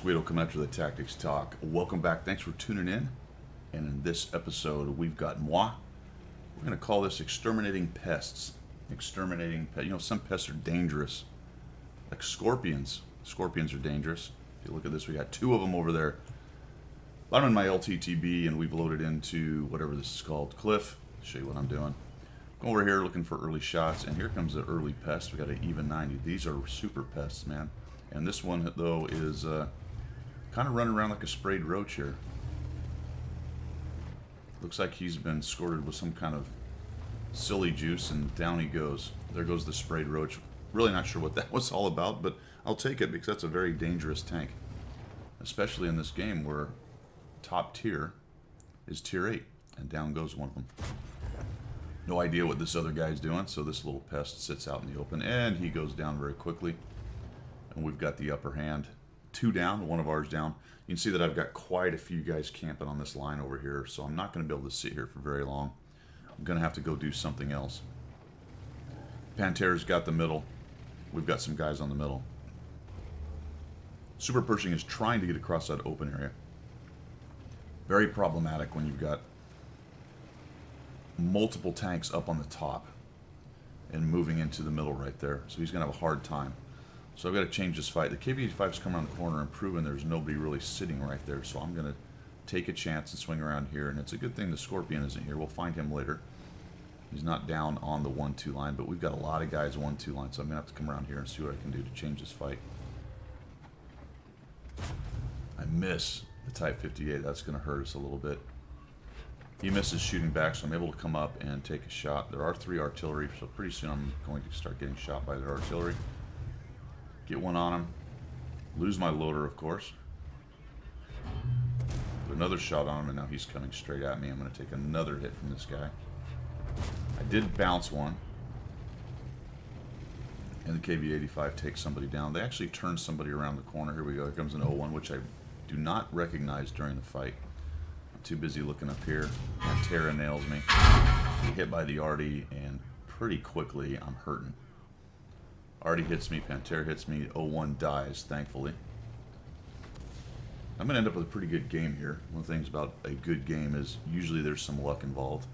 Guido coming after the Tactics Talk. Welcome back. Thanks for tuning in. And in this episode, we've got moi. We're going to call this Exterminating Pests. Exterminating pests. You know, some pests are dangerous. Like scorpions. Scorpions are dangerous. If you look at this, we got two of them over there. I'm in my LTTB, and we've loaded into whatever this is called, Cliff. I'll show you what I'm doing. Go over here looking for early shots, and here comes the early pest. We got an even 90. These are super pests, man. And this one, though, is kind of running around like a sprayed roach here. Looks like he's been squirted with some kind of silly juice, and down he goes. There goes the sprayed roach. Really not sure what that was all about, but I'll take it because that's a very dangerous tank. Especially in this game where top tier is tier 8, and down goes one of them. No idea what this other guy's doing, so this little pest sits out in the open, and he goes down very quickly. And we've got the upper hand. 2 down, one of ours down. You can see that I've got quite a few guys camping on this line over here, so I'm not going to be able to sit here for very long. I'm going to have to go do something else. Pantera's got the middle. We've got some guys on the middle. Super Pershing is trying to get across that open area. Very problematic when you've got multiple tanks up on the top and moving into the middle right there. So he's going to have a hard time. So I've got to change this fight. The KV-85's come around the corner and proven there's nobody really sitting right there. So I'm going to take a chance and swing around here. And it's a good thing the Scorpion isn't here. We'll find him later. He's not down on the 1-2 line, but we've got a lot of guys 1-2 line. So I'm going to have to come around here and see what I can do to change this fight. I miss the Type 58. That's going to hurt us a little bit. He misses shooting back, so I'm able to come up and take a shot. There are 3 artillery, so pretty soon I'm going to start getting shot by their artillery. Get one on him. Lose my loader, of course. Put another shot on him, and now he's coming straight at me. I'm going to take another hit from this guy. I did bounce one. And the KV-85 takes somebody down. They actually turn somebody around the corner. Here we go. Here comes an 0-1, which I do not recognize during the fight. I'm too busy looking up here. Pantera nails me. Get hit by the Arty, and pretty quickly I'm hurting. Arty hits me, Pantera hits me, 0-1 dies, thankfully. I'm going to end up with a pretty good game here. One of the things about a good game is usually there's some luck involved.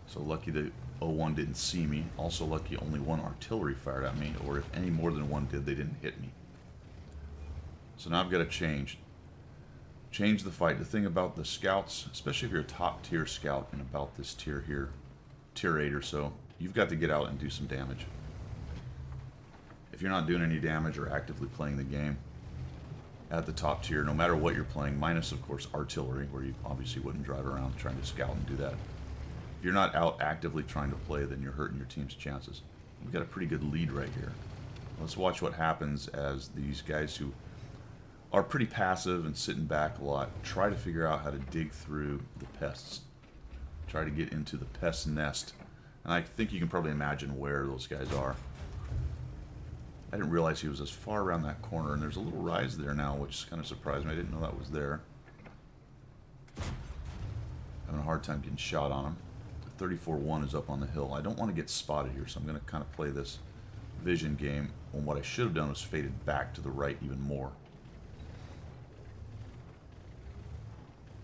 So lucky that 0-1 didn't see me. Also lucky only 1 artillery fired at me, or if any more than 1 did, they didn't hit me. So now I've got to change the fight. The thing about the scouts, especially if you're a top tier scout in about this tier here, tier 8 or so, you've got to get out and do some damage. If you're not doing any damage or actively playing the game at the top tier, no matter what you're playing, minus of course artillery, where you obviously wouldn't drive around trying to scout and do that. If you're not out actively trying to play, then you're hurting your team's chances. We've got a pretty good lead right here. Let's watch what happens as these guys who are pretty passive and sitting back a lot try to figure out how to dig through the pests. Try to get into the pest nest. And I think you can probably imagine where those guys are. I didn't realize he was as far around that corner, and there's a little rise there now, which kind of surprised me. I didn't know that was there. Having a hard time getting shot on him. The 34-1 is up on the hill. I don't want to get spotted here, so I'm going to kind of play this vision game. And what I should have done was faded back to the right even more.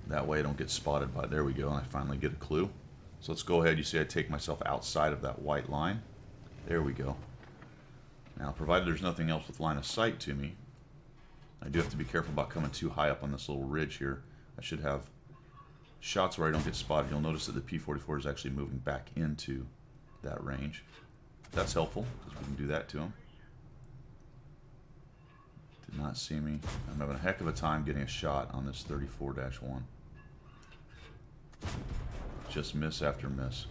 That way I don't get spotted by, there we go, and I finally get a clue. So let's go ahead. You see I take myself outside of that white line. There we go. Now, provided there's nothing else with line of sight to me, I do have to be careful about coming too high up on this little ridge here. I should have shots where I don't get spotted. You'll notice that the P-44 is actually moving back into that range. That's helpful, because we can do that to him. Did not see me. I'm having a heck of a time getting a shot on this 34-1. Just miss after miss.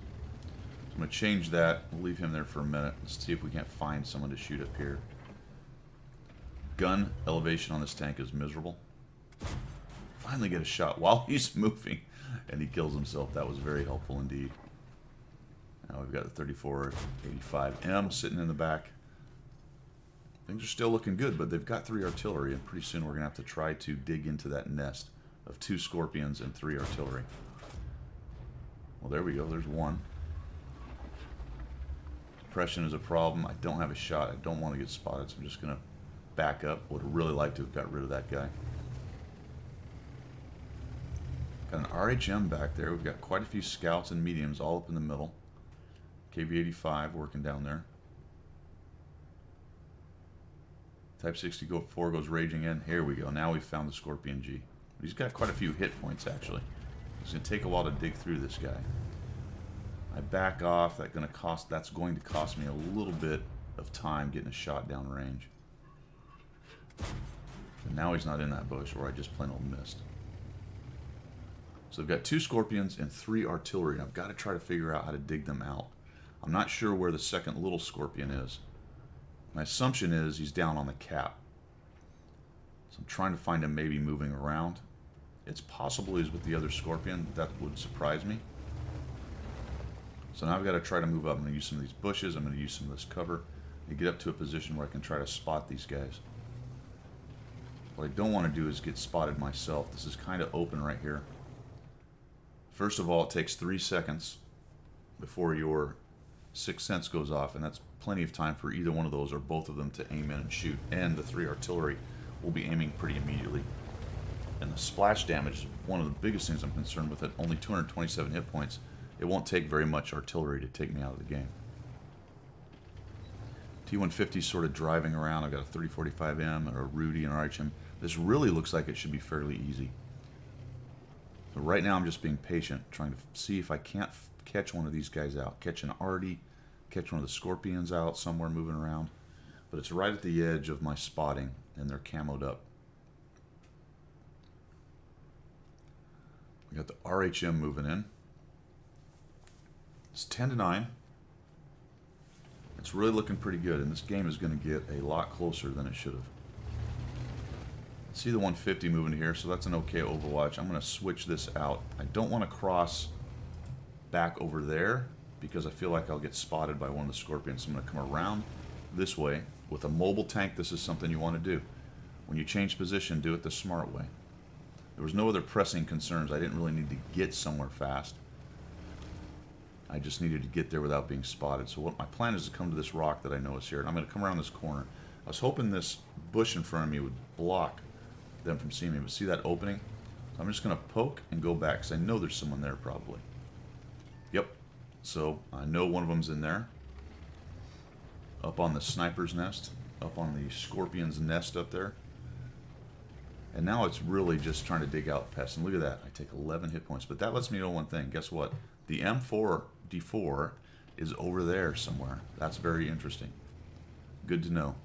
I'm going to change that. We'll leave him there for a minute. Let's see if we can't find someone to shoot up here. Gun elevation on this tank is miserable. Finally get a shot while he's moving, and he kills himself. That was very helpful indeed. Now we've got the 34-85M sitting in the back. Things are still looking good, but they've got 3 artillery, and pretty soon we're going to have to try to dig into that nest of 2 Scorpions and 3 artillery. Well, there we go. There's 1. Depression is a problem. I don't have a shot. I don't want to get spotted, so I'm just going to back up. Would have really liked to have got rid of that guy. Got an RHM back there. We've got quite a few scouts and mediums all up in the middle. KV-85 working down there. Type 64 goes raging in. Here we go. Now we've found the Scorpion G. He's got quite a few hit points, actually. It's going to take a while to dig through this guy. I back off. That's going to cost me a little bit of time getting a shot down range. And now he's not in that bush, or I just plain old missed. So I've got 2 Scorpions and 3 artillery, and I've got to try to figure out how to dig them out. I'm not sure where the second little Scorpion is. My assumption is he's down on the cap. So I'm trying to find him maybe moving around. It's possible he's with the other Scorpion. That would surprise me. So now I've got to try to move up. I'm going to use some of these bushes. I'm going to use some of this cover to get up to a position where I can try to spot these guys. What I don't want to do is get spotted myself. This is kind of open right here. First of all, it takes 3 seconds before your 6th sense goes off, and that's plenty of time for either one of those or both of them to aim in and shoot. And the 3 artillery will be aiming pretty immediately. And the splash damage is one of the biggest things I'm concerned with. At only 227 hit points, it won't take very much artillery to take me out of the game. T-150 sort of driving around. I've got a 3045M or a Rudy and an RHM. This really looks like it should be fairly easy. So right now I'm just being patient, trying to see if I can't catch one of these guys out. Catch an Artie, catch one of the Scorpions out somewhere moving around. But it's right at the edge of my spotting, and they're camoed up. We got the RHM moving in. It's 10-9. It's really looking pretty good, and this game is going to get a lot closer than it should have. See the 150 moving here, so that's an okay overwatch. I'm going to switch this out. I don't want to cross back over there because I feel like I'll get spotted by one of the Scorpions. So I'm going to come around this way. With a mobile tank, this is something you want to do. When you change position, do it the smart way. There was no other pressing concerns. I didn't really need to get somewhere fast. I just needed to get there without being spotted. So what my plan is to come to this rock that I know is here, and I'm going to come around this corner. I was hoping this bush in front of me would block them from seeing me, but see that opening? So I'm just going to poke and go back, because I know there's someone there probably. Yep. So I know one of them's in there. Up on the sniper's nest. Up on the Scorpion's nest up there. And now it's really just trying to dig out Pests. And look at that. I take 11 hit points. But that lets me know one thing. Guess what? The M4D4 is over there somewhere. That's very interesting. Good to know.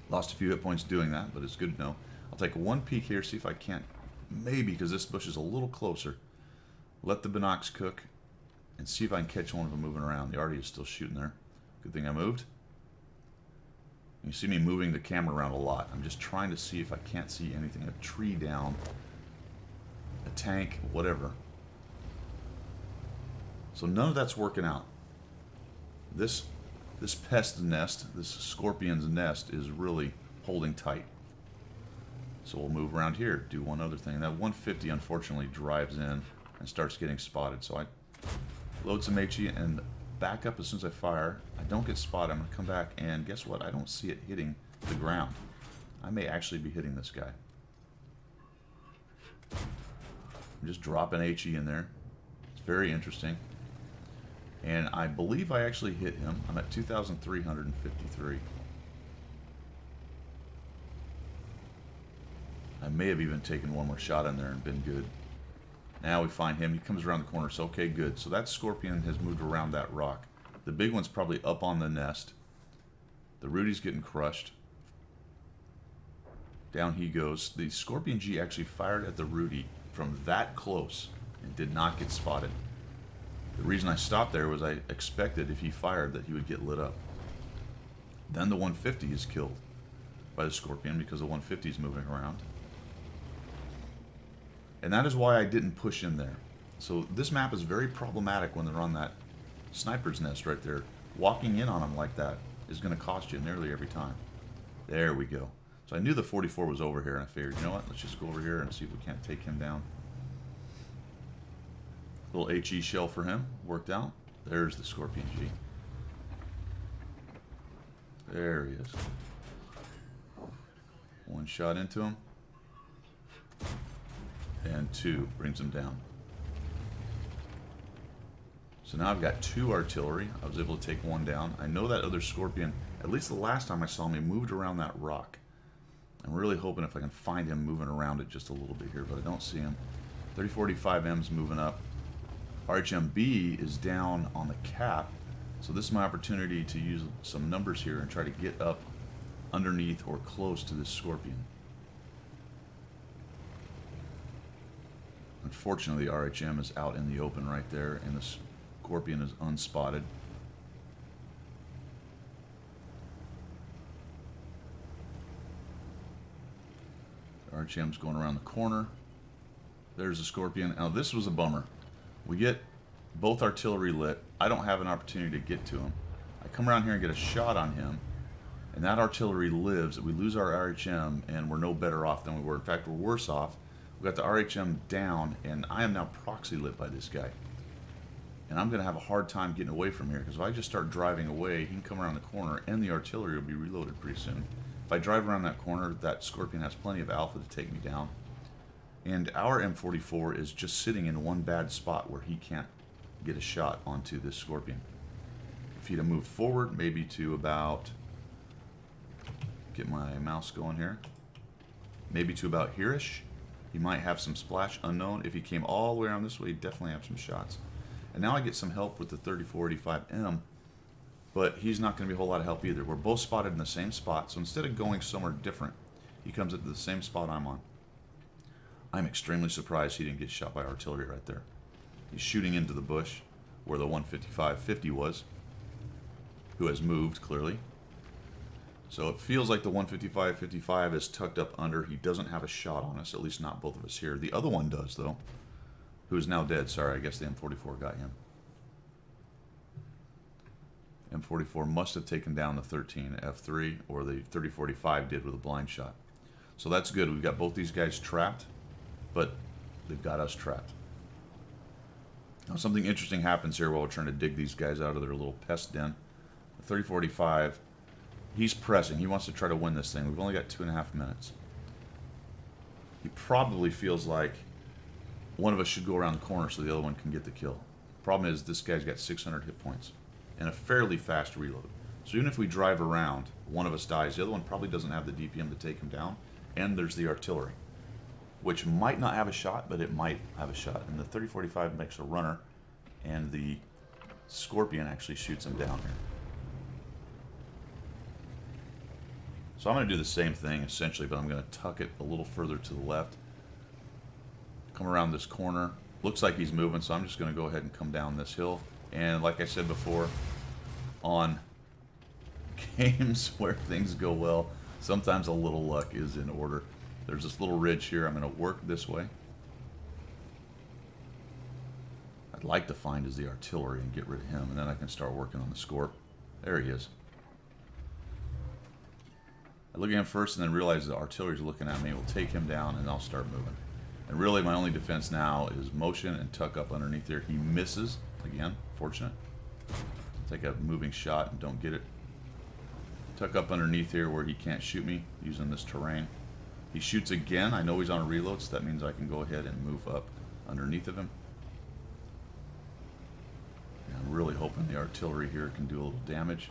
Lost a few hit points doing that, but it's good to know. I'll take one peek here, see if I can't, maybe, because this bush is a little closer, let the binocs cook, and see if I can catch one of them moving around. The Artie is still shooting there. Good thing I moved. You see me moving the camera around a lot. I'm just trying to see if I can't see anything. A tree down, a tank, whatever. So none of that's working out. This pest nest, this Scorpion's nest, is really holding tight. So we'll move around here, do one other thing. That 150 unfortunately drives in and starts getting spotted. So I load some HE and back up as soon as I fire. I don't get spotted. I'm going to come back, and guess what? I don't see it hitting the ground. I may actually be hitting this guy. I'm just dropping HE in there. It's very interesting. And I believe I actually hit him. I'm at 2,353. I may have even taken one more shot in there and been good. Now we find him. He comes around the corner. So, okay, good. So that Scorpion has moved around that rock. The big one's probably up on the nest. The Rudy's getting crushed. Down he goes. The Scorpion G actually fired at the Rudy from that close and did not get spotted. The reason I stopped there was I expected if he fired that he would get lit up. Then the 150 is killed by the Scorpion because the 150 is moving around. And that is why I didn't push in there. So this map is very problematic when they're on that sniper's nest right there. Walking in on them like that is going to cost you nearly every time. There we go. So I knew the 44 was over here, and I figured, you know what, let's just go over here and see if we can't take him down. Little HE shell for him. Worked out. There's the Scorpion G. There he is. One shot into him. And two brings him down. So now I've got 2 artillery. I was able to take one down. I know that other Scorpion, at least the last time I saw him, he moved around that rock. I'm really hoping if I can find him moving around it just a little bit here, but I don't see him. 3045M's moving up. RHMB is down on the cap, so this is my opportunity to use some numbers here and try to get up underneath or close to this Scorpion. Unfortunately, the RHM is out in the open right there, and the Scorpion is unspotted. The RHM's going around the corner. There's the Scorpion. Now this was a bummer. We get both artillery lit. I don't have an opportunity to get to him. I come around here and get a shot on him, and that artillery lives. We lose our RHM, and we're no better off than we were. In fact, we're worse off. We got the RHM down, and I am now proxy lit by this guy. And I'm going to have a hard time getting away from here, because if I just start driving away, he can come around the corner, and the artillery will be reloaded pretty soon. If I drive around that corner, that Scorpion has plenty of alpha to take me down. And our M44 is just sitting in one bad spot where he can't get a shot onto this Scorpion. If he'd have moved forward, maybe to about... Get my mouse going here. Maybe to about here-ish. He might have some splash, unknown. If he came all the way around this way, he'd definitely have some shots. And now I get some help with the 3485M, but he's not going to be a whole lot of help either. We're both spotted in the same spot, so instead of going somewhere different, he comes into the same spot I'm on. I'm extremely surprised he didn't get shot by artillery right there. He's shooting into the bush where the 155-50 was, who has moved, clearly. So it feels like the 155-55 is tucked up under. He doesn't have a shot on us, at least not both of us here. The other one does, though, who is now dead. Sorry, I guess the M44 got him. M44 must have taken down the 13 F3, or the 3045 did with a blind shot. So that's good. We've got both these guys trapped, but they've got us trapped. Now something interesting happens here while we're trying to dig these guys out of their little pest den. The 3045, he's pressing. He wants to try to win this thing. We've only got 2.5 minutes. He probably feels like one of us should go around the corner so the other one can get the kill. Problem is, this guy's got 600 hit points and a fairly fast reload. So even if we drive around, one of us dies, the other one probably doesn't have the DPM to take him down, and there's the artillery, which might not have a shot, but it might have a shot. And the 3045 makes a runner, and the Scorpion actually shoots him down here. So I'm going to do the same thing, essentially, but I'm going to tuck it a little further to the left. Come around this corner. Looks like he's moving, so I'm just going to go ahead and come down this hill. And like I said before, on games where things go well, sometimes a little luck is in order. There's this little ridge here. I'm going to work this way. I'd like to find is the artillery and get rid of him, and then I can start working on the Scorp. There he is. I look at him first and then realize the artillery's looking at me. We'll take him down and I'll start moving. And really my only defense now is motion and tuck up underneath there. He misses. Again, fortunate. Take a moving shot and don't get it. Tuck up underneath here where he can't shoot me using this terrain. He shoots again. I know he's on a reload, so that means I can go ahead and move up underneath of him. And I'm really hoping the artillery here can do a little damage.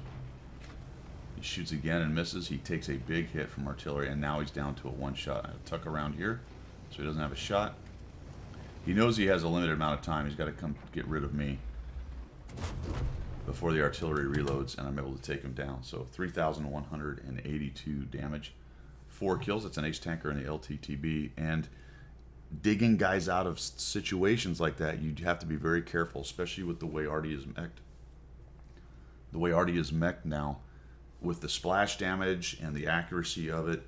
He shoots again and misses. He takes a big hit from artillery, and now he's down to a one shot. I tuck around here so he doesn't have a shot. He knows he has a limited amount of time. He's got to come get rid of me before the artillery reloads, and I'm able to take him down. So 3,182 damage. 4 kills. It's an ace tanker in the LTTB. And digging guys out of situations like that, you have to be very careful, especially with the way Artie is mech'd. The way Artie is mech'd now, with the splash damage and the accuracy of it,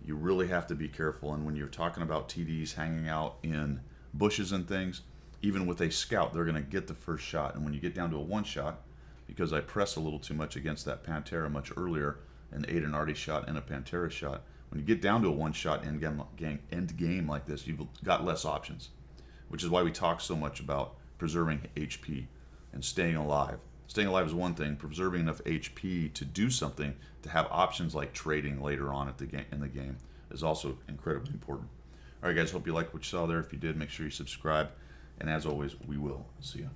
you really have to be careful. And when you're talking about TDs hanging out in bushes and things, even with a scout, they're going to get the first shot. And when you get down to a one shot, because I pressed a little too much against that Pantera much earlier and ate an Artie shot and a Pantera shot, when you get down to a one shot end game like this, you've got less options, which is why we talk so much about preserving HP and staying alive. Staying alive is one thing. Preserving enough HP to do something, to have options like trading later on in the game, is also incredibly important. All right, guys, hope you liked what you saw there. If you did, make sure you subscribe. And as always, we will see you.